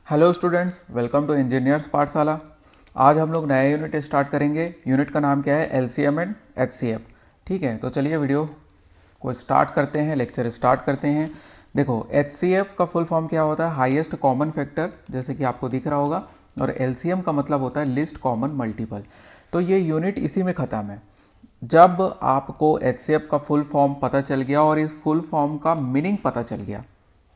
Hello students, welcome to engineers Pathshala. आज हम लोग नया यूनिट स्टार्ट करेंगे। यूनिट का नाम क्या है? LCM and HCF. ठीक है, तो चलिए वीडियो को स्टार्ट करते हैं, लेक्चर स्टार्ट करते हैं। देखो, एचसीएफ का फुल फॉर्म क्या होता है? हाईएस्ट कॉमन फैक्टर, जैसे कि आपको दिख रहा होगा। और एलसीएम का मतलब होता है लिस्ट कॉमन मल्टीपल। तो ये यूनिट इसी में ख़त्म है। जब आपको एचसीएफ का फुल फॉर्म पता चल गया और इस फुल फॉर्म का मीनिंग पता चल गया,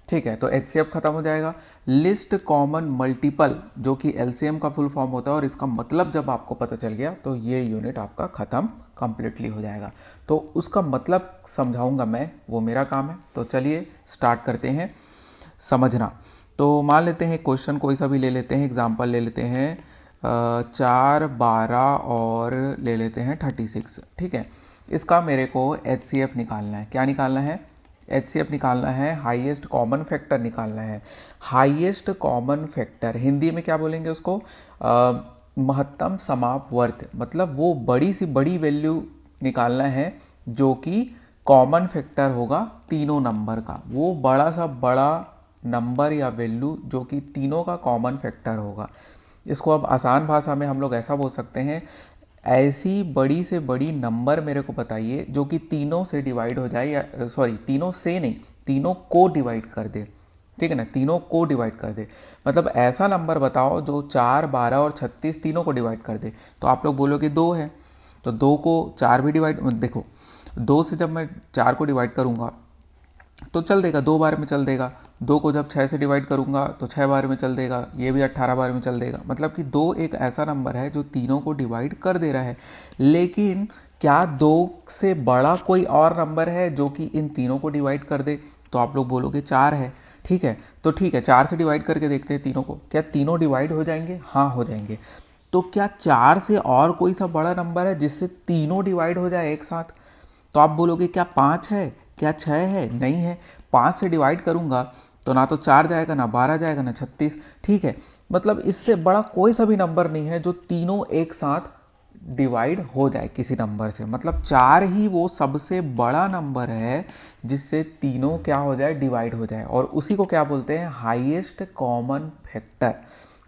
ठीक है, तो एचसीएफ खत्म हो जाएगा। लिस्ट कॉमन मल्टीपल, जो कि एलसीएम का फुल फॉर्म होता है, और इसका मतलब जब आपको पता चल गया तो ये यूनिट आपका खत्म कंप्लीटली हो जाएगा। तो उसका मतलब समझाऊंगा मैं, वो मेरा काम है। तो चलिए स्टार्ट करते हैं समझना। तो मान लेते हैं क्वेश्चन कोई सा भी ले लेते हैं, एग्जाम्पल ले लेते हैं 4, 12 और ले लेते हैं 36। ठीक है, इसका मेरे को एचसीएफ निकालना है। क्या निकालना है? एचसीएफ निकालना है, हाईएस्ट कॉमन फैक्टर निकालना है। हाईएस्ट कॉमन फैक्टर हिंदी में क्या बोलेंगे उसको? महत्तम समापवर्त, मतलब वो बड़ी सी बड़ी वैल्यू निकालना है जो कि कॉमन फैक्टर होगा तीनों नंबर का। वो बड़ा सा बड़ा नंबर या वैल्यू जो कि तीनों का कॉमन फैक्टर होगा। इसको अब आसान भाषा में हम लोग ऐसा बोल सकते हैं, ऐसी बड़ी से बड़ी नंबर मेरे को बताइए जो कि तीनों से डिवाइड हो जाए, या सॉरी तीनों से नहीं, तीनों को डिवाइड कर दे। ठीक है ना, तीनों को डिवाइड कर दे। मतलब ऐसा नंबर बताओ जो 4, 12 और 36 तीनों को डिवाइड कर दे। तो आप लोग बोलोगे 2 है, तो 2 को 4 भी डिवाइड, देखो 2 से जब मैं 4 को डिवाइड करूँगा तो चल देगा, 2 बार में चल देगा। 2 को जब 6 से डिवाइड करूंगा तो 6 बार में चल देगा। ये भी 18 बार में चल देगा। मतलब कि 2 एक ऐसा नंबर है जो तीनों को डिवाइड कर दे रहा है। लेकिन क्या 2 से बड़ा कोई और नंबर है जो कि इन तीनों को डिवाइड कर दे? तो आप लोग बोलोगे 4 है। ठीक है, तो ठीक है, 4 से डिवाइड करके देखते हैं तीनों को, क्या तीनों डिवाइड हो जाएंगे? हाँ, हो जाएंगे। तो क्या 4 से और कोई सा बड़ा नंबर है जिससे तीनों डिवाइड हो जाए एक साथ? तो आप बोलोगे क्या 5 है, क्या 6 है? नहीं है। 5 से डिवाइड करूंगा तो ना तो 4 जाएगा, ना 12 जाएगा, ना 36। ठीक है, मतलब इससे बड़ा कोई सा भी नंबर नहीं है जो तीनों एक साथ डिवाइड हो जाए किसी नंबर से। मतलब 4 ही वो सबसे बड़ा नंबर है जिससे तीनों क्या हो जाए? डिवाइड हो जाए। और उसी को क्या बोलते हैं? Highest common factor.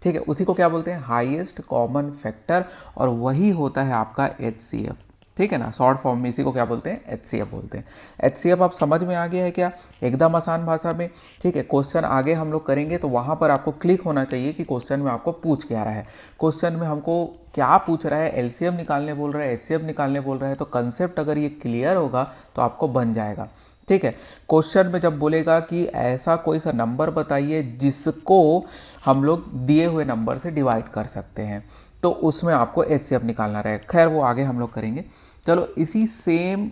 ठीक है, उसी को क्या बोलते हैं? Highest common factor. और वही होता है आपका एचसीएफ। ठीक है ना, शॉर्ट फॉर्म में इसी को क्या बोलते हैं? एचसीएफ बोलते हैं। एचसीएफ आप समझ में आ गया है क्या? एकदम आसान भाषा में। ठीक है, क्वेश्चन आगे हम लोग करेंगे तो वहाँ पर आपको क्लिक होना चाहिए कि क्वेश्चन में आपको पूछ क्या रहा है। क्वेश्चन में हमको क्या पूछ रहा है? एलसीएम निकालने बोल रहा है, एचसीएफ निकालने बोल रहा है। तो कंसेप्ट अगर ये क्लियर होगा तो आपको बन जाएगा। ठीक है, क्वेश्चन में जब बोलेगा कि ऐसा कोई सा नंबर बताइए जिसको हम लोग दिए हुए नंबर से डिवाइड कर सकते हैं, तो उसमें आपको एचसीएफ निकालना रहेगा। खैर वो आगे हम लोग करेंगे। चलो इसी सेम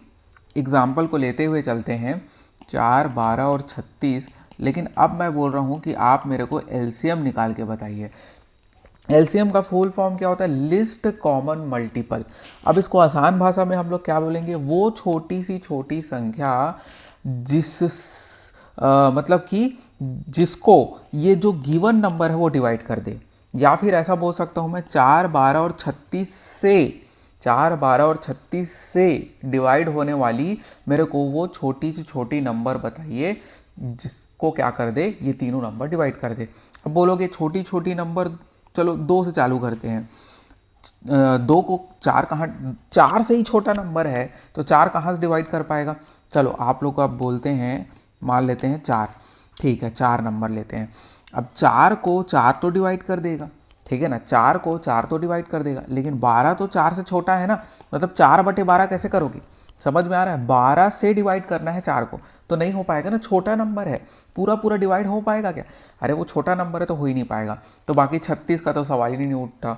एग्जाम्पल को लेते हुए चलते हैं, 4, 12 और 36। लेकिन अब मैं बोल रहा हूँ कि आप मेरे को एलसीएम निकाल के बताइए। एलसीएम का फुल फॉर्म क्या होता है? List common multiple. अब इसको आसान भाषा में हम लोग क्या बोलेंगे? वो छोटी सी छोटी संख्या जिस मतलब कि जिसको ये जो गिवन नंबर है वो डिवाइड कर दे। या फिर ऐसा बोल सकता हूँ मैं, 4, 12 और 36 से 4, 12 और 36 से डिवाइड होने वाली मेरे को वो छोटी से छोटी नंबर बताइए जिसको क्या कर दे? ये तीनों नंबर डिवाइड कर दे। अब बोलोगे छोटी छोटी नंबर, चलो 2 से चालू करते हैं। 2 को 4 कहाँ, 4 से ही छोटा नंबर है तो 4 कहाँ से डिवाइड कर पाएगा? चलो आप लोग अब बोलते हैं, मान लेते हैं 4। ठीक है, 4 नंबर लेते हैं। अब 4 को 4 तो डिवाइड कर देगा। ठीक है ना, 4 को 4 तो डिवाइड कर देगा, लेकिन 12 तो 4 से छोटा है ना। मतलब 4/12 कैसे करोगे? समझ में आ रहा है? 12 से डिवाइड करना है 4 को, तो नहीं हो पाएगा ना, छोटा नंबर है। पूरा पूरा डिवाइड हो पाएगा क्या? अरे वो छोटा नंबर है तो हो ही नहीं पाएगा। तो बाकी 36 का तो सवाल ही नहीं उठता।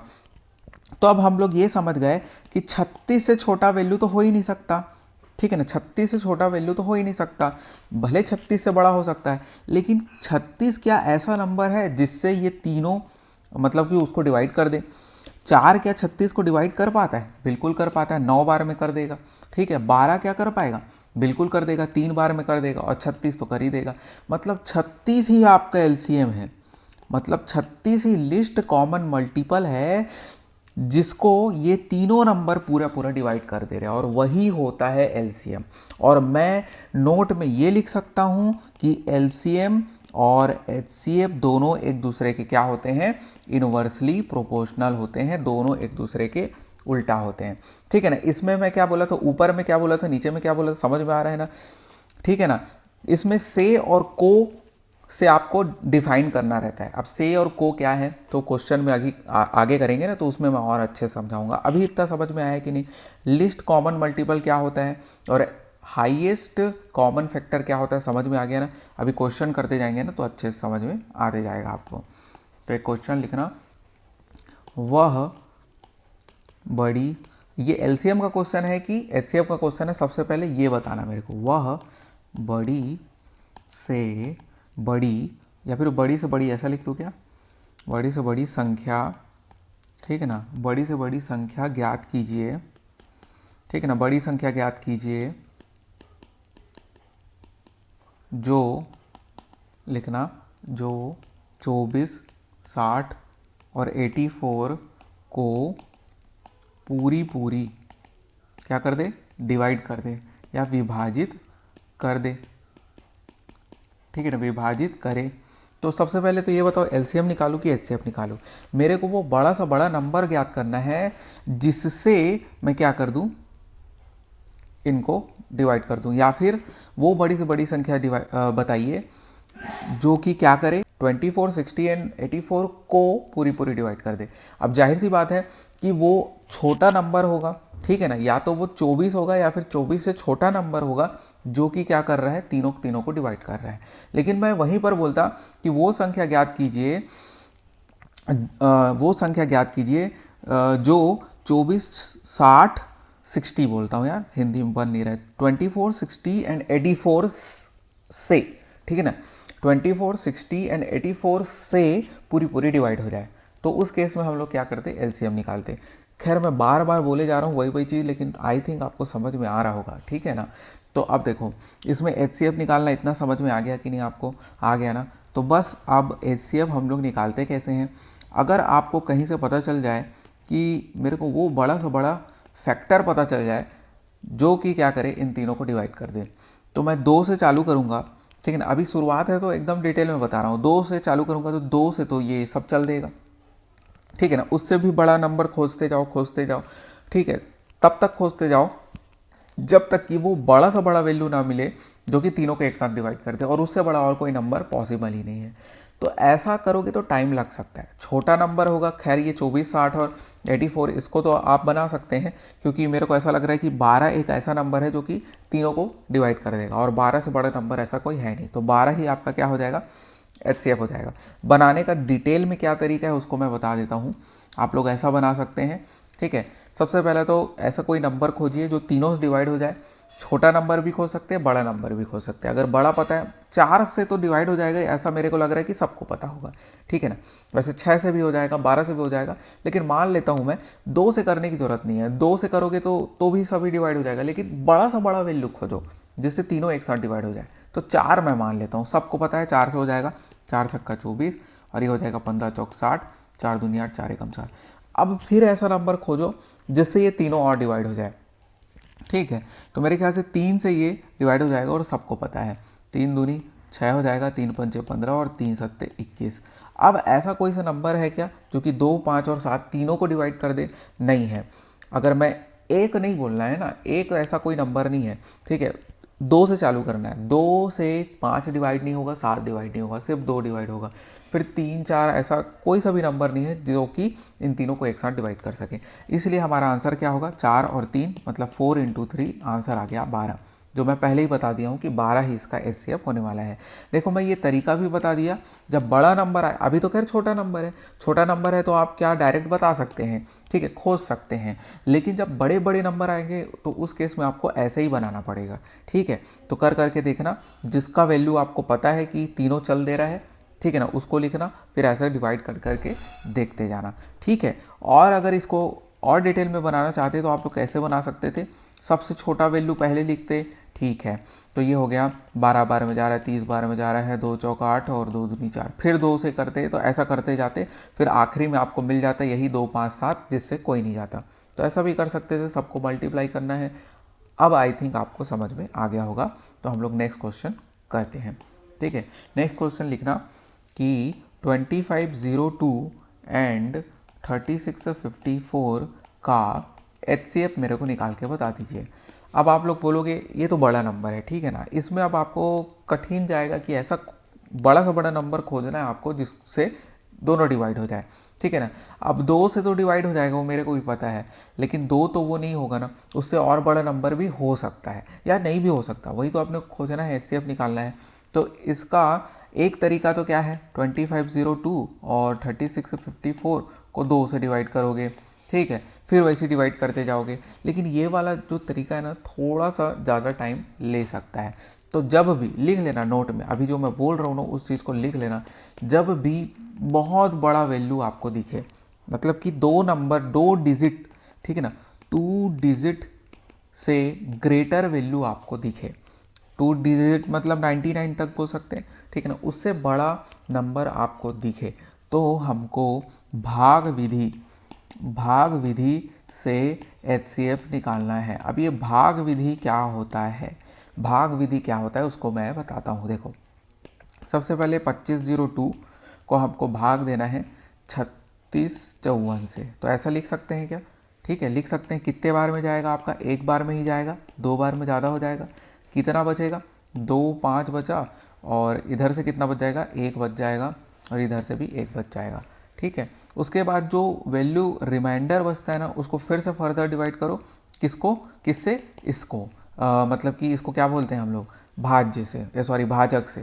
तो अब हम लोग ये समझ गए कि 36 से छोटा वैल्यू तो हो ही नहीं सकता। ठीक है ना, 36 से छोटा वैल्यू तो हो ही नहीं सकता। भले 36 से बड़ा हो सकता है, लेकिन 36 क्या ऐसा नंबर है जिससे ये तीनों मतलब कि उसको डिवाइड कर दे? 4 क्या 36 को डिवाइड कर पाता है? बिल्कुल कर पाता है, 9 बार में कर देगा। ठीक है, 12 क्या कर पाएगा? बिल्कुल कर देगा, 3 बार में कर देगा। और 36 तो कर ही देगा। मतलब 36 ही आपका एलसीएम है। मतलब 36 ही लिस्ट कॉमन मल्टीपल है जिसको ये तीनों नंबर पूरा पूरा डिवाइड कर दे रहे हैं, और वही होता है एलसीएम। और मैं नोट में ये लिख सकता हूँ कि एलसीएम और HCF दोनों एक दूसरे के क्या होते हैं, इनवर्सली प्रोपोर्शनल होते हैं, दोनों एक दूसरे के उल्टा होते हैं। ठीक है ना, इसमें मैं क्या बोला था, ऊपर में क्या बोला था, नीचे में क्या बोला था, समझ में आ रहा है ना। ठीक है ना, इसमें से और को से आपको डिफाइन करना रहता है। अब से और को क्या है तो क्वेश्चन में आगे करेंगे ना, तो उसमें मैं और अच्छे से समझाऊंगा। अभी इतना समझ में आया कि नहीं। लिस्ट कॉमन मल्टीपल क्या होता है और हाईएस्ट कॉमन फैक्टर क्या होता है, समझ में आ गया ना। अभी क्वेश्चन करते जाएंगे ना तो अच्छे से समझ में आते जाएगा आपको। तो एक क्वेश्चन लिखना, वह बड़ी, ये एलसीएम का क्वेश्चन है कि एचसीएफ का क्वेश्चन है, सबसे पहले ये बताना मेरे को। वह बड़ी से बड़ी, या फिर बड़ी से बड़ी ऐसा लिख दूँ क्या, बड़ी से बड़ी संख्या, ठीक है ना, बड़ी से बड़ी संख्या ज्ञात कीजिए। ठीक है ना, बड़ी संख्या ज्ञात कीजिए जो, लिखना, जो 24, 60 और 84 को पूरी क्या कर दे, डिवाइड कर दे या विभाजित कर दे। ठीक है ना, विभाजित करे। तो सबसे पहले तो ये बताओ एलसीएम निकालूं कि एचसीएफ निकालूं। मेरे को वो बड़ा सा बड़ा नंबर ज्ञात करना है जिससे मैं क्या कर दूं, इनको डिवाइड कर दूं, या फिर वो बड़ी से बड़ी संख्या बताइए जो कि क्या करे 24, 60 एंड 84 को पूरी डिवाइड कर दे। अब जाहिर सी बात है कि वो छोटा नंबर होगा। ठीक है ना, या तो वो 24 होगा या फिर 24 से छोटा नंबर होगा जो कि क्या कर रहा है, तीनों को डिवाइड कर रहा है। लेकिन मैं वहीं पर बोलता कि वो संख्या ज्ञात कीजिए, वो संख्या ज्ञात कीजिए जो 24, 60, 60 बोलता हूँ यार, हिंदी में बन नहीं रहा है, 24, 60 एंड 84 से, ठीक है ना, 24, 60 एंड 84 से पूरी डिवाइड हो जाए। तो उस केस में हम लोग क्या करते, एलसीएम निकालते। खैर मैं बार बार बोले जा रहा हूँ वही चीज़, लेकिन आई थिंक आपको समझ में आ रहा होगा। ठीक है ना, तो अब देखो इसमें एचसीएफ निकालना इतना समझ में आ गया कि नहीं, आपको आ गया ना। तो बस अब एचसीएफ हम लोग निकालते कैसे हैं। अगर आपको कहीं से पता चल जाए कि मेरे को वो बड़ा से बड़ा फैक्टर पता चल जाए जो कि क्या करे, इन तीनों को डिवाइड कर दे, तो मैं 2 से चालू करूँगा। ठीक है ना, अभी शुरुआत है तो एकदम डिटेल में बता रहा हूँ। 2 से चालू करूँगा तो 2 से तो ये सब चल देगा। ठीक है ना, उससे भी बड़ा नंबर खोजते जाओ। ठीक है, तब तक खोजते जाओ जब तक कि वो बड़ा सा बड़ा वैल्यू ना मिले जो कि तीनों को एक साथ डिवाइड कर दे, और उससे बड़ा और कोई नंबर पॉसिबल ही नहीं है। तो ऐसा करोगे तो टाइम लग सकता है। छोटा नंबर होगा, खैर ये 24, 60 और 84 इसको तो आप बना सकते हैं, क्योंकि मेरे को ऐसा लग रहा है कि 12 एक ऐसा नंबर है जो कि तीनों को डिवाइड कर देगा, और 12 से बड़ा नंबर ऐसा कोई है नहीं। तो 12 ही आपका क्या हो जाएगा, एचसीएफ हो जाएगा। बनाने का डिटेल में क्या तरीका है उसको मैं बता देता हूँ। आप लोग ऐसा बना सकते हैं। ठीक है, सबसे पहले तो ऐसा कोई नंबर खोजिए जो तीनों से डिवाइड हो जाए। छोटा नंबर भी खोज सकते हैं, बड़ा नंबर भी खोज सकते हैं। अगर बड़ा पता है 4 से तो डिवाइड हो जाएगा, ऐसा मेरे को लग रहा है कि सबको पता होगा। ठीक है ना, वैसे 6 से भी हो जाएगा, 12 से भी हो जाएगा, लेकिन मान लेता हूँ मैं 2 से करने की जरूरत नहीं है। 2 से करोगे तो भी सभी डिवाइड हो जाएगा, लेकिन बड़ा सा बड़ा वैल्यू खोजो जिससे तीनों एक साथ डिवाइड हो जाए। तो 4 मैं मान लेता हूँ, सबको पता है 4 से हो जाएगा, 4 छक्का 24 और ये हो जाएगा 15 चौक 60, 4 दूनी 8, 4 एकम 4। अब फिर ऐसा नंबर खोजो जिससे ये तीनों और डिवाइड हो जाए। ठीक है, तो मेरे ख्याल से 3 से ये डिवाइड हो जाएगा और सबको पता है। 3 दूनी 6 हो जाएगा, 3 पंचे 15 और 3 सत्ते 21। अब ऐसा कोई सा नंबर है क्या जो कि 2, 5 और 7 तीनों को डिवाइड कर दे? नहीं है। अगर मैं एक नहीं बोलना है ना, एक ऐसा कोई नंबर नहीं है। ठीक है, 2 से चालू करना है। 2 से 5 डिवाइड नहीं होगा, 7 डिवाइड नहीं होगा, सिर्फ 2 डिवाइड होगा। फिर 3, 4 ऐसा कोई सा भी नंबर नहीं है जो कि इन तीनों को एक साथ डिवाइड कर सके। इसलिए हमारा आंसर क्या होगा, 4 और 3 मतलब 4 × 3, आंसर आ गया 12, जो मैं पहले ही बता दिया हूँ कि 12 ही इसका एचसीएफ होने वाला है। देखो मैं ये तरीका भी बता दिया। जब बड़ा नंबर आए, अभी तो खैर छोटा नंबर है तो आप क्या डायरेक्ट बता सकते हैं, ठीक है, खोज सकते हैं। लेकिन जब बड़े बड़े नंबर आएंगे तो उस केस में आपको ऐसे ही बनाना पड़ेगा। ठीक है, तो कर करके देखना, जिसका वैल्यू आपको पता है कि तीनों चल दे रहा है, ठीक है ना, उसको लिखना, फिर ऐसे डिवाइड कर करके देखते जाना। ठीक है, और अगर इसको और डिटेल में बनाना चाहते तो आप लोग कैसे बना सकते थे, सबसे छोटा वैल्यू पहले लिखते। ठीक है, तो ये हो गया 12 बार में जा रहा है, 30 बार में जा रहा है, 2 चौक 8 और 2 दूनी 4, फिर 2 से करते, तो ऐसा करते जाते, फिर आखिरी में आपको मिल जाता यही 2, 5, 7 जिससे कोई नहीं जाता। तो ऐसा भी कर सकते थे, सबको मल्टीप्लाई करना है। अब आई थिंक आपको समझ में आ गया होगा, तो हम लोग नेक्स्ट क्वेश्चन करते हैं। ठीक है। नेक्स्ट क्वेश्चन लिखना कि 2502 एंड 3654 का HCF मेरे को निकाल के बता दीजिए। अब आप लोग बोलोगे ये तो बड़ा नंबर है, ठीक है ना, इसमें अब आपको कठिन जाएगा कि ऐसा बड़ा से बड़ा नंबर खोजना है आपको जिससे दोनों डिवाइड हो जाए, ठीक है ना। अब 2 से तो डिवाइड हो जाएगा वो मेरे को भी पता है, लेकिन 2 तो वो नहीं होगा ना, उससे और बड़ा नंबर भी हो सकता है या नहीं भी हो सकता, वही तो आपने खोजना है, HCF निकालना है। तो इसका एक तरीका तो क्या है, 2502 और 3654 को 2 से डिवाइड करोगे, ठीक है, फिर वैसे डिवाइड करते जाओगे। लेकिन ये वाला जो तरीका है ना थोड़ा सा ज़्यादा टाइम ले सकता है। तो जब भी लिख लेना नोट में, अभी जो मैं बोल रहा हूँ ना उस चीज़ को लिख लेना, जब भी बहुत बड़ा वैल्यू आपको दिखे, मतलब कि 2 नंबर 2 डिजिट, ठीक है ना, 2 डिजिट से ग्रेटर वैल्यू आपको दिखे, 2 डिजिट मतलब 99 तक बोल सकते हैं, ठीक है ना, उससे बड़ा नंबर आपको दिखे तो हमको भाग विधि से HCF निकालना है। अब ये भाग विधि क्या होता है, भाग विधि क्या होता है उसको मैं बताता हूँ। देखो, सबसे पहले 2502 को हमको भाग देना है 3654 से, तो ऐसा लिख सकते हैं क्या, ठीक है, लिख सकते हैं। कितने बार में जाएगा आपका, एक बार में ही जाएगा, 2 बार में ज़्यादा हो जाएगा, कितना बचेगा, 2 5 बचा, और इधर से कितना बच जाएगा, 1 बच जाएगा, और इधर से भी 1 बच जाएगा, ठीक है। उसके बाद जो वैल्यू रिमाइंडर बचता है ना उसको फिर से फर्दर डिवाइड करो, किसको, किससे, इसको मतलब कि इसको क्या बोलते हैं हम लोग, भाज्य से, सॉरी भाजक से,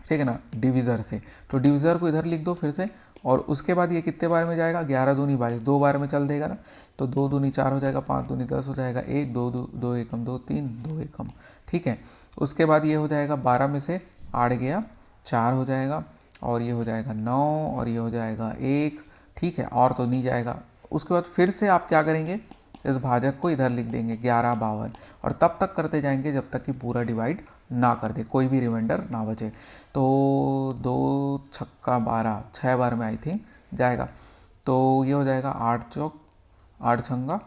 ठीक है ना, डिविज़र से। तो डिविज़र को इधर लिख दो फिर से, और उसके बाद ये कितने बार में जाएगा, 11 दूनी 22, 2 बार में चल देगा ना, तो 2 दूनी 4 हो जाएगा, 5 दूनी 10 हो जाएगा, 1 2 2 एकम 2 3 2 एकम, ठीक है। उसके बाद ये हो जाएगा 12 में से 8 गया 4 हो जाएगा, और ये हो जाएगा 9, और ये हो जाएगा 1, ठीक है, और तो नहीं जाएगा। उसके बाद फिर से आप क्या करेंगे, इस भाजक को इधर लिख देंगे 11 52, और तब तक करते जाएंगे जब तक कि पूरा डिवाइड ना कर दे, कोई भी रिमाइंडर ना बचे। तो 2 छक्का 12, 6 बार में आई थिंक जाएगा, तो ये हो जाएगा 8 चौक 8 छंगा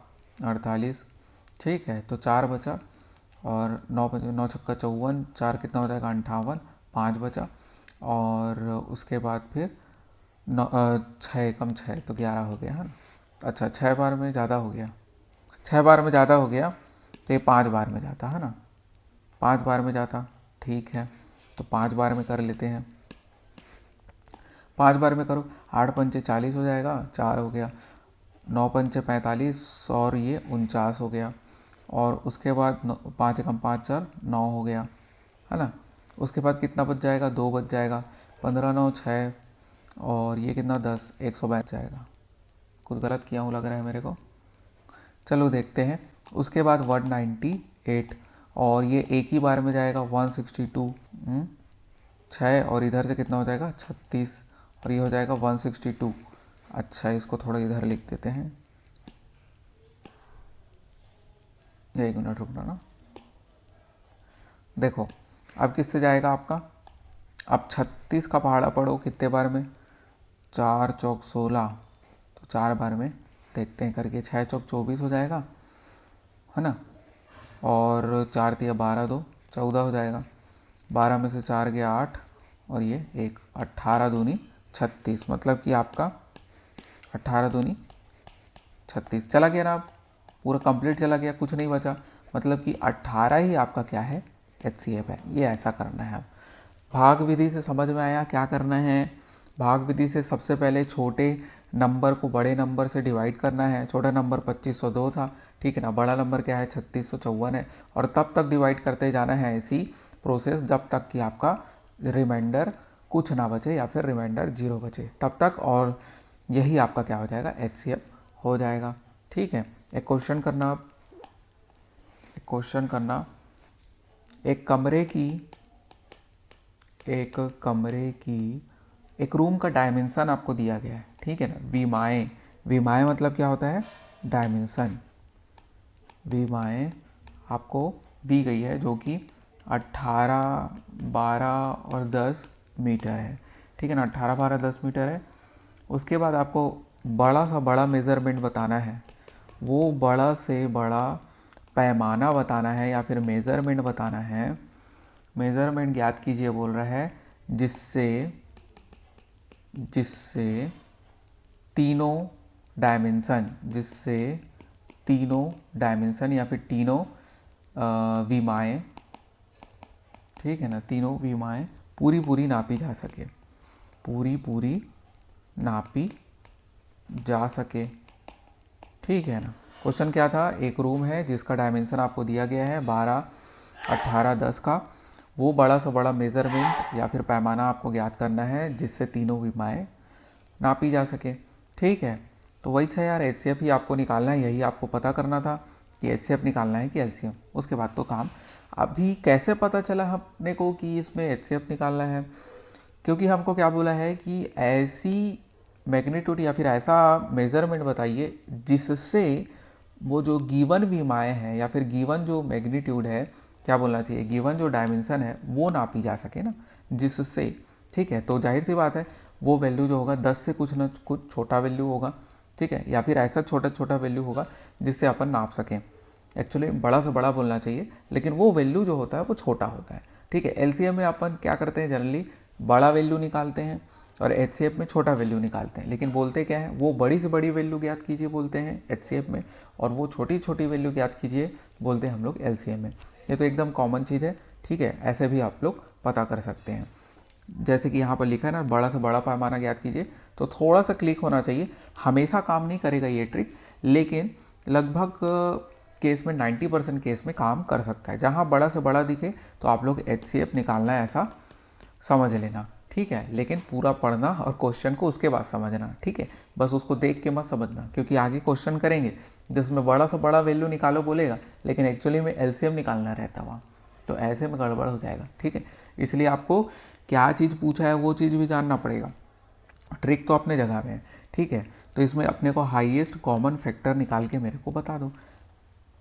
48, ठीक है। तो 4 बचा, और 9 छक्का 54, 4 कितना हो जाएगा 58, 5 बचा, और उसके बाद फिर 6 कम 6 तो 11 हो गया है ना। अच्छा, 6 बार में ज़्यादा हो गया, 6 बार में ज़्यादा हो गया, तो ये 5 बार में जाता है ना, 5 बार में जाता, ठीक है। तो 5 बार में कर लेते हैं, 5 बार में करो, 8 पंचे 40 हो जाएगा, 4 हो गया, 9 पंचे 45, और ये 49 हो गया, और उसके बाद 5 एकम 5 4 9 हो गया, है ना। उसके बाद कितना बच जाएगा, 2 बच जाएगा, 15 9 6, और ये कितना 10, 122 जाएगा। कुछ गलत किया हूँ लग रहा है मेरे को, चलो देखते हैं। उसके बाद 198, और ये एक ही बार में जाएगा 162, 6, और इधर से कितना हो जाएगा 36, और ये हो जाएगा 162। अच्छा, इसको थोड़ा इधर लिख देते हैं, 1 मिनट रुकना ना। देखो अब किससे जाएगा आपका, अब 36 का पहाड़ा पढ़ो कितने बार में, 4 चौक 16, तो 4 बार में देखते हैं करके, 6 चौक 24 हो जाएगा, है ना, और 4 तिया 12 2 14 हो जाएगा, 12 में से 4 गया 8, और ये 1, 18 दूनी 36, मतलब कि आपका 18 दूनी 36 चला गया ना, आप पूरा कंप्लीट चला गया, कुछ नहीं बचा, मतलब कि 18 ही आपका क्या है, HCF है। ये ऐसा करना है। अब भाग विधि से समझ में आया क्या करना है। भाग विधि से सबसे पहले छोटे नंबर को बड़े नंबर से डिवाइड करना है। छोटा नंबर 2502 था, ठीक है ना, बड़ा नंबर क्या है 3654 है, और तब तक डिवाइड करते जाना है ऐसी प्रोसेस जब तक कि आपका रिमाइंडर कुछ ना बचे या फिर रिमाइंडर 0 बचे तब तक, और यही आपका क्या हो जाएगा, HCF हो जाएगा, ठीक है। एक क्वेश्चन करना, आप एक क्वेश्चन करना, एक कमरे की एक रूम का डायमेंशन आपको दिया गया है, ठीक है ना, विमाएँ, विमाएँ मतलब क्या होता है, डायमेंशन, विमाएँ आपको दी गई है जो कि 18 12 और 10 मीटर है, ठीक है ना, 18 12 10 मीटर है। उसके बाद आपको बड़ा सा बड़ा मेज़रमेंट बताना है, वो बड़ा से बड़ा पैमाना बताना है या फिर मेज़रमेंट बताना है, मेजरमेंट ज्ञात कीजिए बोल रहा है जिससे तीनों डायमेंशन या फिर तीनों विमाएँ, ठीक है ना, तीनों विमाएँ पूरी नापी जा सके, पूरी नापी जा सके, ठीक है ना। क्वेश्चन क्या था, एक रूम है जिसका डायमेंशन आपको दिया गया है 12, 18, 10 का। वो बड़ा से बड़ा मेज़रमेंट या फिर पैमाना आपको ज्ञात करना है जिससे तीनों विमाएँ नापी जा सके, ठीक है। तो वही था यार, एचसीएफ ही आपको निकालना है, यही आपको पता करना था कि एचसीएफ निकालना है कि एलसीएम। उसके बाद तो काम। अभी कैसे पता चला अपने को कि इसमें एचसीएफ निकालना है, क्योंकि हमको क्या बोला है कि ऐसी मैग्नीट्यूड या फिर ऐसा मेज़रमेंट बताइए जिससे वो जो गिवन विमाएँ हैं या फिर गिवन जो मैग्नीट्यूड है, क्या बोलना चाहिए, गिवन जो डायमेंशन है वो नापी जा सके ना, जिससे, ठीक है। तो जाहिर सी बात है वो वैल्यू जो होगा 10 से कुछ ना कुछ छोटा वैल्यू होगा, ठीक है, या फिर ऐसा छोटा वैल्यू होगा जिससे अपन नाप सकें। एक्चुअली बड़ा से बड़ा बोलना चाहिए, लेकिन वो वैल्यू जो होता है वो छोटा होता है, ठीक है। एलसीएम में अपन क्या करते हैं, जनरली बड़ा वैल्यू निकालते हैं और एचसीएफ में छोटा वैल्यू निकालते हैं, लेकिन बोलते क्या है, वो बड़ी से बड़ी वैल्यू ज्ञात कीजिए बोलते हैं एचसीएफ में, और वो छोटी वैल्यू ज्ञात कीजिए बोलते हैं हम लोग एलसीएम में। ये तो एकदम कॉमन चीज़ है, ठीक है। ऐसे भी आप लोग पता कर सकते हैं, जैसे कि यहाँ पर लिखा है ना, बड़ा से बड़ा पैमाना ज्ञात कीजिए, तो थोड़ा सा क्लिक होना चाहिए। हमेशा काम नहीं करेगा ये ट्रिक, लेकिन लगभग केस में 90% केस में काम कर सकता है। जहाँ बड़ा से बड़ा दिखे तो आप लोग एचसीएफ निकालना है ऐसा समझ लेना, ठीक है। लेकिन पूरा पढ़ना और क्वेश्चन को उसके बाद समझना, ठीक है। बस उसको देख के मत समझना, क्योंकि आगे क्वेश्चन करेंगे जिसमें बड़ा से बड़ा वैल्यू निकालो बोलेगा, लेकिन एक्चुअली में एलसीएम निकालना रहता वहाँ, तो ऐसे में गड़बड़ हो जाएगा, ठीक है। इसलिए आपको क्या चीज़ पूछा है वो चीज़ भी जानना पड़ेगा। ट्रिक तो अपने जगह में है, ठीक है। तो इसमें अपने को हाईएस्ट कॉमन फैक्टर निकाल के मेरे को बता दो,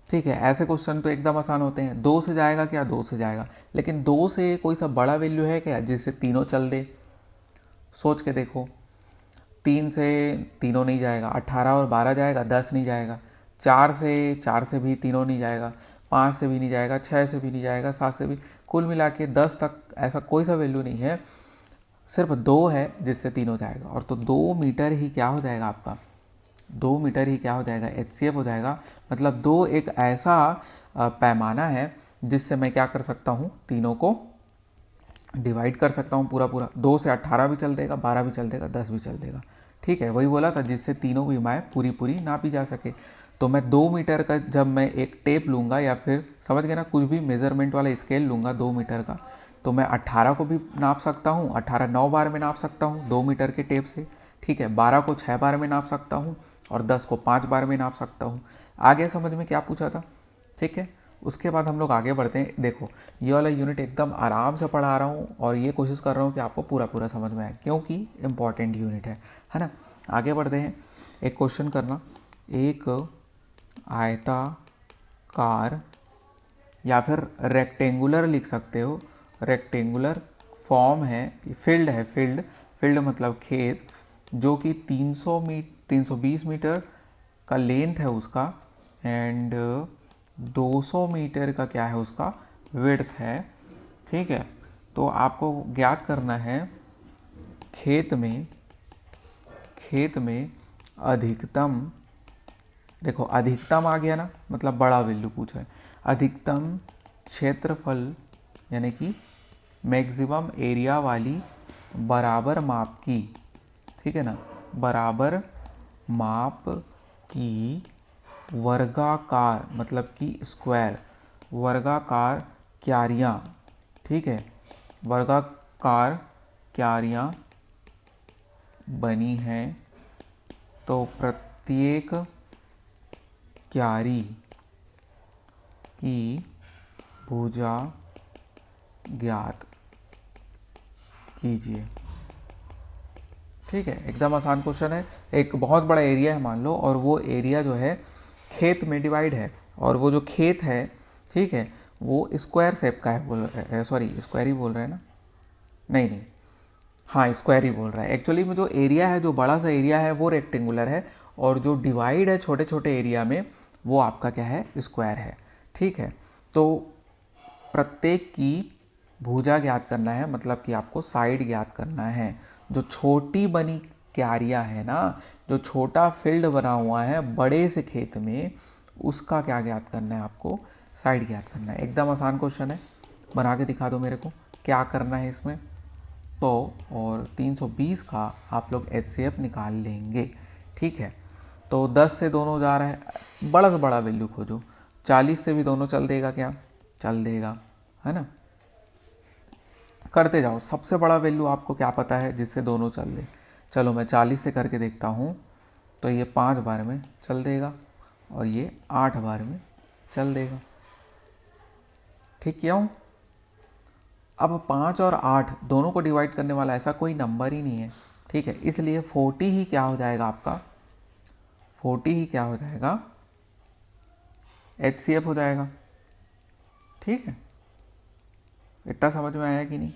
ठीक है। ऐसे क्वेश्चन तो एकदम आसान होते हैं। 2 से जाएगा क्या, 2 से जाएगा, लेकिन 2 से कोई सा बड़ा वैल्यू है क्या जिससे तीनों चल दे, सोच के देखो। 3 से तीनों नहीं जाएगा, 18 और 12 जाएगा, 10 नहीं जाएगा। 4 से भी तीनों नहीं जाएगा, 5 से भी नहीं जाएगा, 6 से भी नहीं जाएगा, 7 से भी, कुल मिला के 10 तक ऐसा कोई सा वैल्यू नहीं है, सिर्फ 2 है जिससे तीनों जाएगा। और तो 2 मीटर ही क्या हो जाएगा आपका, 2 मीटर ही क्या हो जाएगा, एचसीएफ हो जाएगा। मतलब 2 एक ऐसा पैमाना है जिससे मैं क्या कर सकता हूँ, तीनों को डिवाइड कर सकता हूँ पूरा। 2 से 18 भी चल देगा, 12 भी चल देगा, 10 भी चल देगा, ठीक है। वही बोला था जिससे तीनों विमाएँ पूरी नापी जा सके। तो मैं 2 मीटर का जब मैं एक टेप लूँगा या फिर समझ गए ना, कुछ भी मेज़रमेंट वाला स्केल लूँगा 2 मीटर का, तो मैं 18 को भी नाप सकता हूँ, 18 9 बार में नाप सकता हूँ 2 मीटर के टेप से, ठीक है। 12 को 6 बार में नाप सकता हूँ और 10 को 5 बार में नाप सकता हूँ। आगे समझ में क्या पूछा था, ठीक है। उसके बाद हम लोग आगे बढ़ते हैं। देखो ये वाला यूनिट एकदम आराम से पढ़ा रहा हूँ और ये कोशिश कर रहा हूँ कि आपको पूरा समझ में आए, क्योंकि इम्पॉर्टेंट यूनिट है ना। आगे बढ़ते हैं। एक क्वेश्चन करना, एक आयताकार या फिर रेक्टेंगुलर लिख सकते हो, रेक्टेंगुलर फॉर्म है, फील्ड है, फील्ड मतलब खेत, जो कि 320 मीटर का लेंथ है उसका एंड 200 मीटर का क्या है उसका विड्थ है, ठीक है। तो आपको ज्ञात करना है खेत में अधिकतम, देखो अधिकतम आ गया ना, मतलब बड़ा वैल्यू पूछा है, अधिकतम क्षेत्रफल यानी कि मैक्सिमम एरिया वाली बराबर माप की, ठीक है ना, बराबर माप की वर्गाकार मतलब कि स्क्वायर, वर्गाकार क्यारियाँ, ठीक है, वर्गाकार क्यारियाँ बनी हैं। तो प्रत्येक क्यारी की भुजा ज्ञात कीजिए, ठीक है। एकदम आसान क्वेश्चन है। एक बहुत बड़ा एरिया है मान लो, और वो एरिया जो है खेत में डिवाइड है, और वो जो खेत है, ठीक है, वो स्क्वायर शेप का है, सॉरी स्क्वायर ही बोल रहे हैं ना, नहीं हाँ स्क्वायर ही बोल रहा है। एक्चुअली में जो एरिया है, जो बड़ा सा एरिया है वो रेक्टेंगुलर है, और जो डिवाइड है छोटे छोटे एरिया में वो आपका क्या है, स्क्वायर है, ठीक है। तो प्रत्येक की भुजा ज्ञात करना है, मतलब कि आपको साइड ज्ञात करना है। जो छोटी बनी क्यारियाँ है ना, जो छोटा फील्ड बना हुआ है बड़े से खेत में, उसका क्या ज्ञात करना है आपको, साइड ज्ञात करना है। एकदम आसान क्वेश्चन है, बना के दिखा दो मेरे को क्या करना है इसमें। तो और 320 का आप लोग HCF निकाल लेंगे, ठीक है। तो 10 से दोनों जा रहा है, बड़ा से बड़ा वैल्यू खोजो। 40 से भी दोनों चल देगा क्या, चल देगा, है ना। करते जाओ, सबसे बड़ा वैल्यू आपको क्या पता है जिससे दोनों चल दे। चलो मैं 40 से करके देखता हूँ। तो ये 5 बार में चल देगा और ये 8 बार में चल देगा, ठीक किया हूँ। अब 5 और 8 दोनों को डिवाइड करने वाला ऐसा कोई नंबर ही नहीं है, ठीक है। इसलिए 40 ही क्या हो जाएगा आपका, 40 ही क्या हो जाएगा, HCF हो जाएगा, ठीक है। इतना समझ में आया कि नहीं?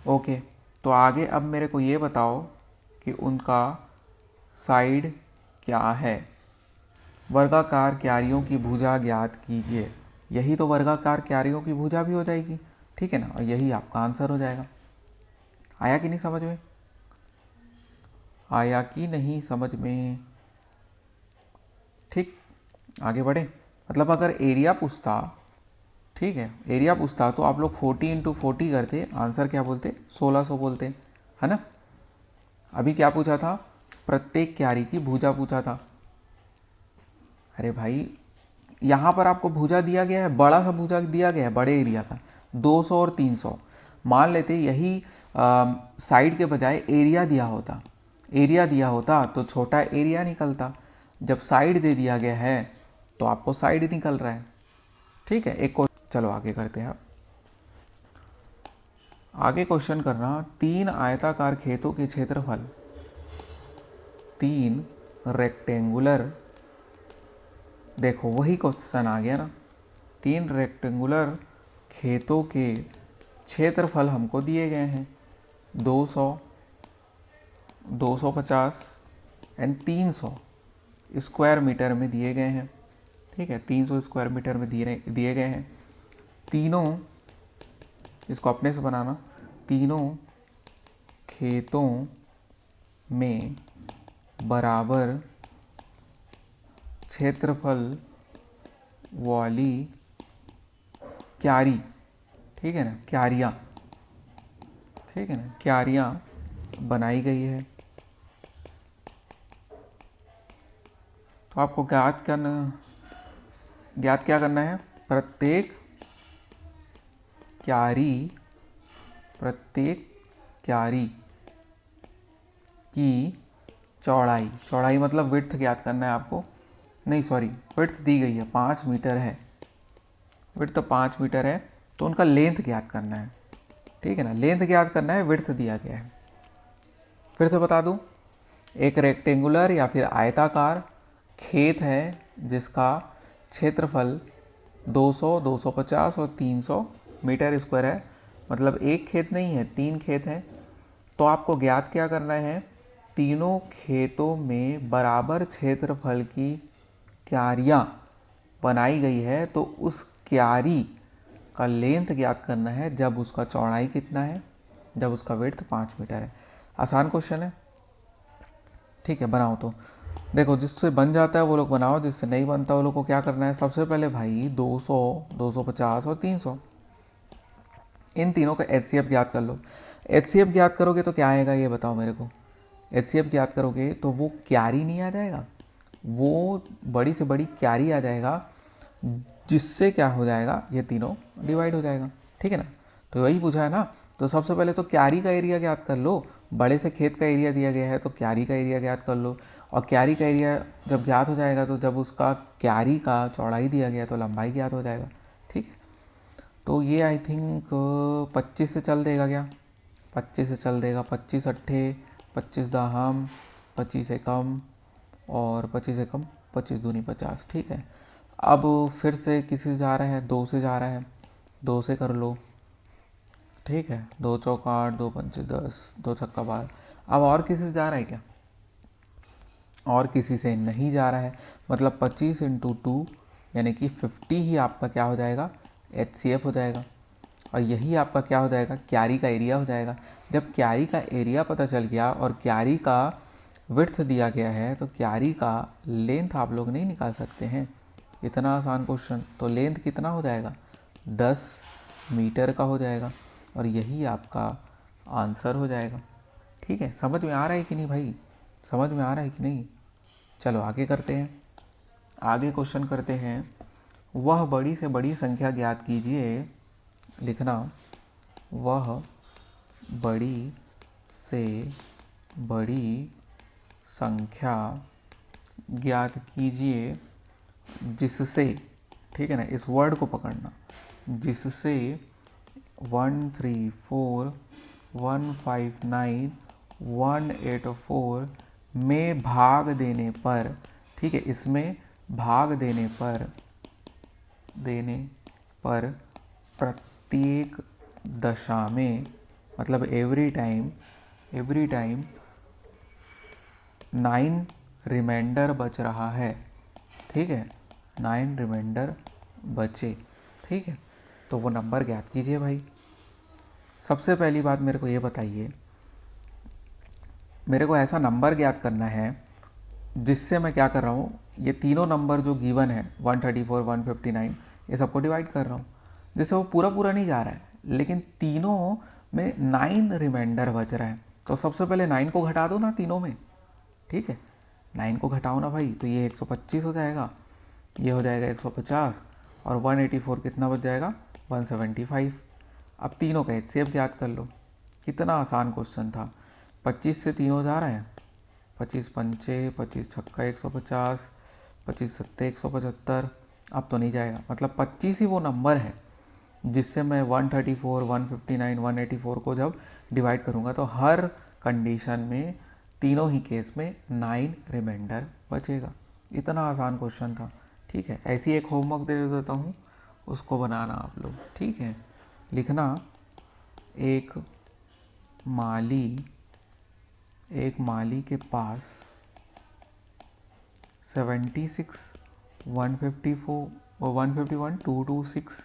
ओके, तो आगे अब मेरे को ये बताओ कि उनका साइड क्या है। वर्गाकार क्यारियों की भुजा ज्ञात कीजिए। यही तो वर्गाकार क्यारियों की भुजा भी हो जाएगी, ठीक है ना, और यही आपका आंसर हो जाएगा। आया कि नहीं समझ में, आया कि नहीं समझ में? ठीक, आगे बढ़े। मतलब अगर एरिया पूछता, ठीक है, एरिया पूछता तो आप लोग 40 इंटू 40 करते, आंसर क्या बोलते, 1600 बोलते, है ना। अभी क्या पूछा था, प्रत्येक क्यारी की भुजा पूछा था। अरे भाई यहाँ पर आपको भुजा दिया गया है, बड़ा सा भुजा दिया गया है बड़े एरिया का, 200 और 300। मान लेते यही साइड के बजाय एरिया दिया होता, एरिया दिया होता तो छोटा एरिया निकलता। जब साइड दे दिया गया है तो आपको साइड निकल रहा है, ठीक है। एक चलो आगे करते हैं। आप आगे क्वेश्चन करना, 3 आयताकार खेतों के क्षेत्रफल, 3 रेक्टेंगुलर, देखो वही क्वेश्चन आ गया ना, 3 रेक्टेंगुलर खेतों के क्षेत्रफल हमको दिए गए हैं, 200, 250 एंड 300 स्क्वायर मीटर में दिए गए हैं, ठीक है। 300 स्क्वायर मीटर में दिए गए हैं। तीनों, इसको अपने से बनाना, तीनों खेतों में बराबर क्षेत्रफल वाली क्यारी, ठीक है ना, क्यारियाँ, ठीक है ना, क्यारियाँ बनाई गई है। तो आपको ज्ञात क्या करना है, प्रत्येक क्यारी की चौड़ाई, चौड़ाई मतलब विड्थ ज्ञात करना है आपको, नहीं सॉरी, विड्थ दी गई है 5 मीटर है, विड्थ तो 5 मीटर है, तो उनका लेंथ ज्ञात करना है, ठीक है ना, लेंथ ज्ञात करना है, विड्थ दिया गया है। फिर से बता दूं, एक रेक्टेंगुलर या फिर आयताकार खेत है जिसका क्षेत्रफल 200, 250 और 300 मीटर स्क्वायर है, मतलब एक खेत नहीं है, 3 खेत हैं। तो आपको ज्ञात क्या करना है, तीनों खेतों में बराबर क्षेत्रफल की क्यारियाँ बनाई गई है, तो उस क्यारी का लेंथ ज्ञात करना है जब उसका चौड़ाई कितना है, जब उसका विड्थ 5 मीटर है। आसान क्वेश्चन है, ठीक है। बनाओ, तो देखो जिससे बन जाता है वो लोग बनाओ, जिससे नहीं बनता वो लोग को क्या करना है, सबसे पहले भाई 200, 250 और 300, इन तीनों का HCF ज्ञात कर लो। HCF ज्ञात करोगे तो क्या आएगा ये बताओ मेरे को, HCF ज्ञात करोगे तो वो क्यारी नहीं आ जाएगा, वो बड़ी से बड़ी क्यारी आ जाएगा, जिससे क्या हो जाएगा, ये तीनों डिवाइड हो जाएगा, ठीक है ना। तो वही पूछा है ना, तो सबसे पहले तो क्यारी का एरिया ज्ञात कर लो, बड़े से खेत का एरिया दिया गया है तो क्यारी का एरिया ज्ञात कर लो, और क्यारी का एरिया जब ज्ञात हो जाएगा तो जब उसका क्यारी का चौड़ाई दिया गया तो लंबाई ज्ञात हो जाएगा, ठीक है। तो ये आई थिंक 25 से चल देगा क्या, 25 से चल देगा, 25 अट्ठे 25 दाहम, 25 एकम और 25 एकम 25 दूनी 50, ठीक है। अब फिर से किसी से जा रहा है, 2 से जा रहा है, 2 से कर लो, ठीक है। 2 चौक 8, 2 पंचे 10, 2 छक्का 12। अब और किसी से जा रहा है क्या, और किसी से नहीं जा रहा है, मतलब 25 इंटू 2 यानी कि 50 ही आपका क्या हो जाएगा, HCF हो जाएगा। और यही आपका क्या हो जाएगा, क्यारी का एरिया हो जाएगा। जब क्यारी का एरिया पता चल गया और क्यारी का विड्थ दिया गया है तो क्यारी का लेंथ आप लोग नहीं निकाल सकते हैं। इतना आसान क्वेश्चन। तो लेंथ कितना हो जाएगा, 10 मीटर का हो जाएगा और यही आपका आंसर हो जाएगा। ठीक है, समझ में आ रहा है कि नहीं भाई, समझ में आ रहा है कि नहीं। चलो आगे करते हैं। आगे क्वेश्चन करते हैं, वह बड़ी से बड़ी संख्या ज्ञात कीजिए। लिखना, वह बड़ी से बड़ी संख्या ज्ञात कीजिए जिससे, ठीक है ना, इस वर्ड को पकड़ना, जिससे 134,159,184 में भाग देने पर, ठीक है, इसमें भाग देने पर प्रत्येक दशा में, मतलब एवरी टाइम 9 रिमाइंडर बच रहा है। ठीक है, 9 रिमाइंडर बचे। ठीक है, तो वो नंबर ज्ञात कीजिए भाई। सबसे पहली बात मेरे को ये बताइए, मेरे को ऐसा नंबर ज्ञात करना है जिससे मैं क्या कर रहा हूँ, ये तीनों नंबर जो गिवन है 134, 159, ये सबको डिवाइड कर रहा हूँ, जिससे वो पूरा पूरा नहीं जा रहा है, लेकिन तीनों में 9 रिमाइंडर बच रहा है। तो सबसे पहले 9 को घटा दो ना तीनों में। ठीक है, 9 को घटाओ ना भाई, तो ये 125 हो जाएगा, ये हो जाएगा 150 और 184 कितना बच जाएगा, 175। अब तीनों का HCF ज्ञात कर लो। कितना आसान क्वेश्चन था। 25 से तीनों जा रहे हैं, 25 पंचे 25 छक्का 150, 25 सत्ते 175। अब तो नहीं जाएगा, मतलब 25 ही वो नंबर है जिससे मैं 134, 159, 184 को जब डिवाइड करूँगा तो हर कंडीशन में, तीनों ही केस में 9 रिमाइंडर बचेगा। इतना आसान क्वेश्चन था। ठीक है, ऐसी एक होमवर्क दे देता हूँ, उसको बनाना आप लोग। ठीक है, लिखना, एक माली के पास 76, 154 और 151, 226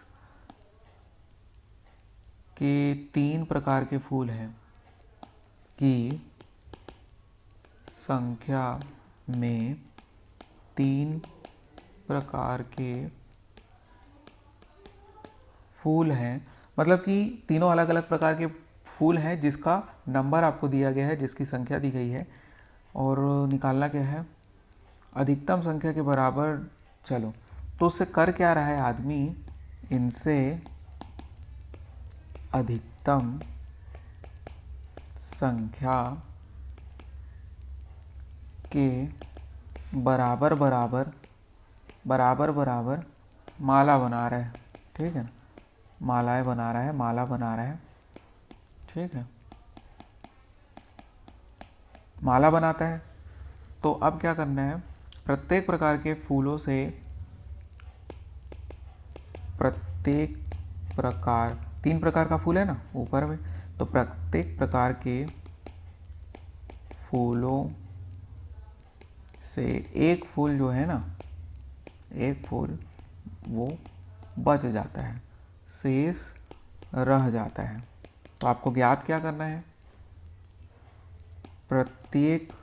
के 3 प्रकार के फूल हैं की संख्या में 3 प्रकार के फूल हैं, मतलब कि तीनों अलग अलग प्रकार के फूल हैं जिसका नंबर आपको दिया गया है, जिसकी संख्या दी गई है, और निकालना क्या है, अधिकतम संख्या के बराबर। चलो, तो उससे कर क्या रहा है आदमी, इनसे अधिकतम संख्या के बराबर माला बना रहा है। ठीक है, मालाएं बना रहा है, माला बना रहा है। ठीक है, माला बनाता है। तो अब क्या करना है, प्रत्येक प्रकार के फूलों से, प्रत्येक प्रकार, 3 प्रकार का फूल है ना ऊपर में, तो प्रत्येक प्रकार के फूलों से एक फूल जो है ना, एक फूल वो बच जाता है, शेष रह जाता है। तो आपको ज्ञात क्या करना है, प्रत्येक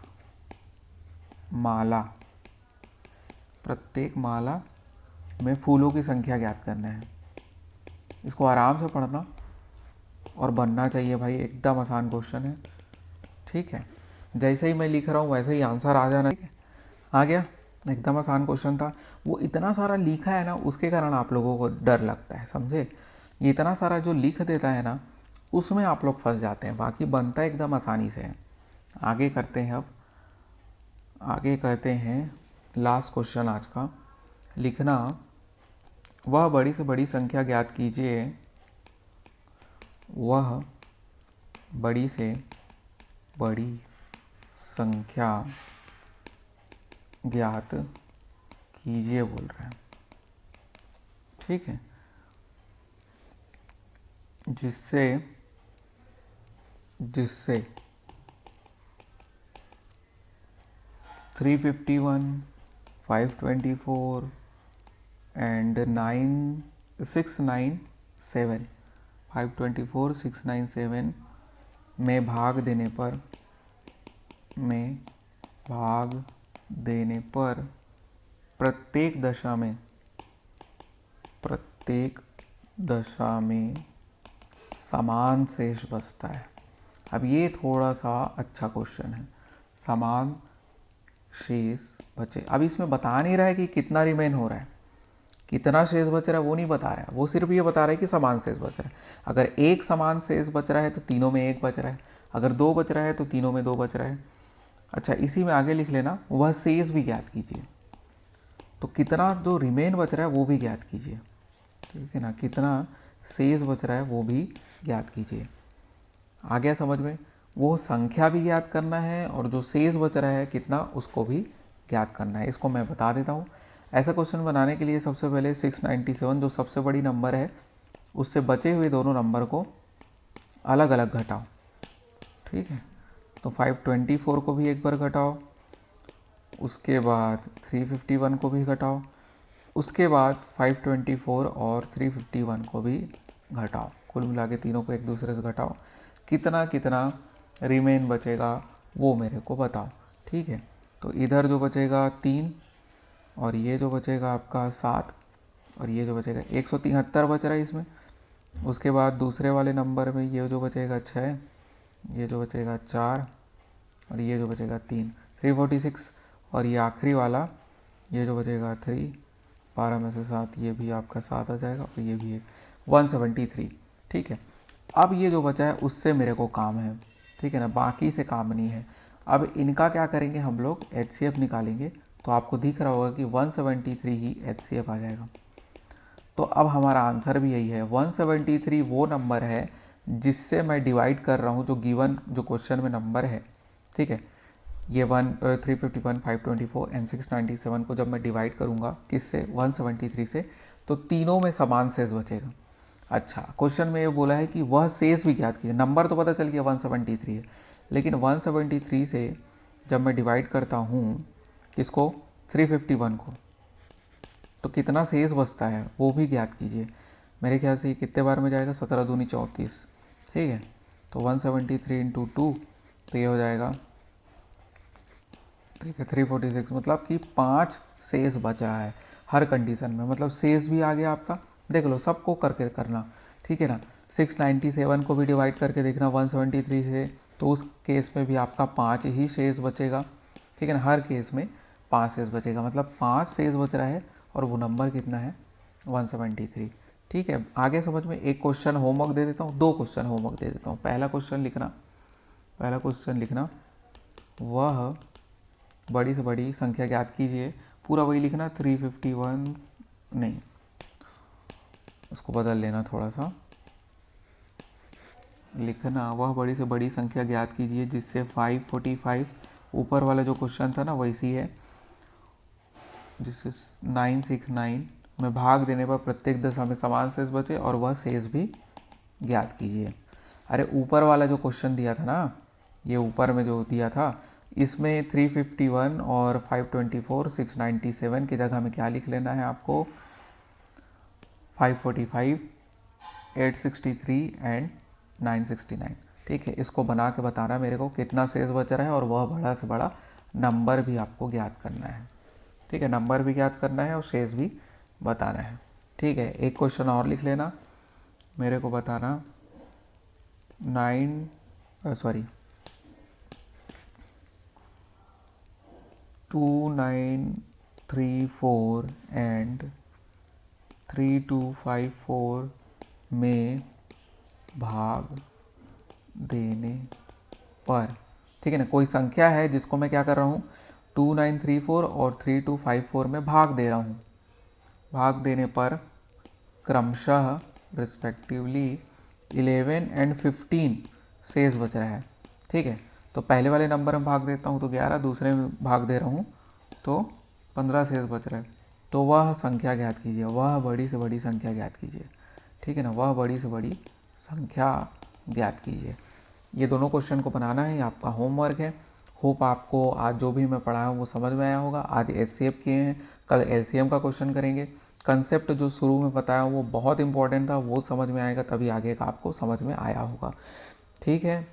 माला में फूलों की संख्या ज्ञात करना है। इसको आराम से पढ़ना और बनना चाहिए भाई, एकदम आसान क्वेश्चन है। ठीक है, जैसे ही मैं लिख रहा हूँ वैसे ही आंसर आ जाना। ठीक है, आ गया, एकदम आसान क्वेश्चन था। वो इतना सारा लिखा है ना, उसके कारण आप लोगों को डर लगता है, समझे। ये इतना सारा जो लिख देता है ना, उसमें आप लोग फंस जाते हैं, बाकी बनता एकदम आसानी से है। आगे करते हैं, अब आगे करते हैं लास्ट क्वेश्चन आज का। लिखना, वह बड़ी से बड़ी संख्या ज्ञात कीजिए, वह बड़ी से बड़ी संख्या ज्ञात कीजिए बोल रहा है। ठीक है, जिससे 351, 524 एंड 9 697 524 697 में भाग देने पर प्रत्येक दशा में समान शेष बचता है। अब ये थोड़ा सा अच्छा क्वेश्चन है, समान शेष बचे। अब इसमें बता नहीं रहा है कि कितना रिमेन हो रहा है, कितना शेष बच रहा है वो नहीं बता रहा है, वो सिर्फ ये बता रहा है कि समान शेष बच रहा है। अगर एक समान शेष बच रहा है तो तीनों में एक बच रहा है, अगर दो बच रहा है तो तीनों में दो बच रहा है। अच्छा, इसी में आगे लिख लेना, वह शेष भी ज्ञात कीजिए। तो कितना जो रिमेन बच रहा है वो भी ज्ञात कीजिए, ठीक है ना, कितना शेष बच रहा है वो भी ज्ञात कीजिए। आ गया समझ में? वो संख्या भी ज्ञात करना है और जो शेष बच रहा है कितना उसको भी ज्ञात करना है। इसको मैं बता देता हूँ। ऐसा क्वेश्चन बनाने के लिए सबसे पहले 697 जो सबसे बड़ी नंबर है उससे बचे हुए दोनों नंबर को अलग अलग घटाओ, ठीक है। तो 524 को भी एक बार घटाओ, उसके बाद 351 को भी घटाओ, उसके बाद 524 और 351 को भी घटाओ। कुल मिला के तीनों को एक दूसरे से घटाओ, कितना कितना रिमेन बचेगा वो मेरे को बताओ, ठीक है। तो इधर जो बचेगा 3 और ये जो बचेगा आपका 7 और ये जो बचेगा 173 बच रहा है इसमें। उसके बाद दूसरे वाले नंबर में ये जो बचेगा 6, ये जो बचेगा 4 और ये जो बचेगा 3, 346। और ये आखिरी वाला ये जो बचेगा 3, 12 में से 7, ये भी आपका 7 आ जाएगा और ये भी 173, ठीक है। अब ये जो बचा है उससे मेरे को काम है, ठीक है ना, बाकी से काम नहीं है। अब इनका क्या करेंगे, हम लोग HCF निकालेंगे। तो आपको दिख रहा होगा कि 173 ही HCF आ जाएगा। तो अब हमारा आंसर भी यही है, 173 वो नंबर है जिससे मैं डिवाइड कर रहा हूँ, जो गिवन जो क्वेश्चन में नंबर है, ठीक है। ये 351, 524 एंड 697 को जब मैं डिवाइड करूँगा किससे, 173 से, तो तीनों में समान शेष बचेगा। अच्छा, क्वेश्चन में ये बोला है कि वह शेष भी ज्ञात कीजिए। नंबर तो पता चल गया 173 है, लेकिन 173 से जब मैं डिवाइड करता हूँ किसको, 351 को, तो कितना शेष बचता है वो भी ज्ञात कीजिए। मेरे ख्याल से कितने बार में जाएगा, 17 दूनी 34, ठीक है। तो 173 इंटू 2 तो ये हो जाएगा, ठीक है, 346। मतलब कि 5 शेष बच रहा है हर कंडीशन में। मतलब शेष भी आ गया आपका, देख लो सबको करके करना, ठीक है ना। 697 को भी डिवाइड करके देखना 173 से, तो उस केस में भी आपका 5 ही शेष बचेगा, ठीक है ना। हर केस में 5 शेष बचेगा, मतलब 5 शेष बच रहा है और वो नंबर कितना है, 173, ठीक है। आगे समझ में। एक क्वेश्चन होमवर्क दे देता हूँ, 2 क्वेश्चन होमवर्क दे देता हूँ। पहला क्वेश्चन लिखना, वह बड़ी से बड़ी संख्या ज्ञात कीजिए। पूरा वही लिखना, 351 नहीं, उसको बदल लेना थोड़ा सा, लिखना वह बड़ी से बड़ी संख्या ज्ञात कीजिए जिससे 545, ऊपर वाला जो क्वेश्चन था ना वैसी है, जिससे 969 में भाग देने पर प्रत्येक दशा में समान शेष बचे और वह शेष भी ज्ञात कीजिए। अरे ऊपर वाला जो क्वेश्चन दिया था ना, ये ऊपर में जो दिया था, इसमें 351 और 524 697 की जगह में क्या लिख लेना है आपको, 545 863 एंड 969, ठीक है। इसको बना के बताना मेरे को कितना शेष बच रहा है और वह बड़ा से बड़ा नंबर भी आपको ज्ञात करना है, ठीक है। नंबर भी ज्ञात करना है और शेष भी बताना है, ठीक है। एक क्वेश्चन और लिख लेना, मेरे को बताना 2934 एंड 3254 में भाग देने पर, ठीक है ना, कोई संख्या है जिसको मैं क्या कर रहा हूँ, 2934 और 3254 में भाग दे रहा हूँ। भाग देने पर क्रमशः रिस्पेक्टिवली 11 एंड 15 शेष बच रहा है, ठीक है। तो पहले वाले नंबर में भाग देता हूँ तो 11, दूसरे में भाग दे रहा हूँ तो 15 शेष बच रहा है। तो वह संख्या ज्ञात कीजिए, वह बड़ी से बड़ी संख्या ज्ञात कीजिए, ठीक है ना, वह बड़ी से बड़ी संख्या ज्ञात कीजिए। ये दोनों क्वेश्चन को बनाना है, आपका होमवर्क है। होप आपको आज जो भी मैं पढ़ाया हूँ वो समझ में आया होगा। आज HCF किए हैं, कल LCM का क्वेश्चन करेंगे, कंसेप्ट जो शुरू में बताया वो बहुत इंपॉर्टेंट था, वो समझ में आएगा तभी आगे का आपको समझ में आया होगा। ठीक है,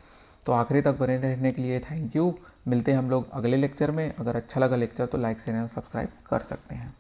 तो आखिरी तक बने रहने के लिए थैंक यू। मिलते हैं हम लोग अगले लेक्चर में। अगर अच्छा लगा लेक्चर तो लाइक शेयर एंड सब्सक्राइब कर सकते हैं।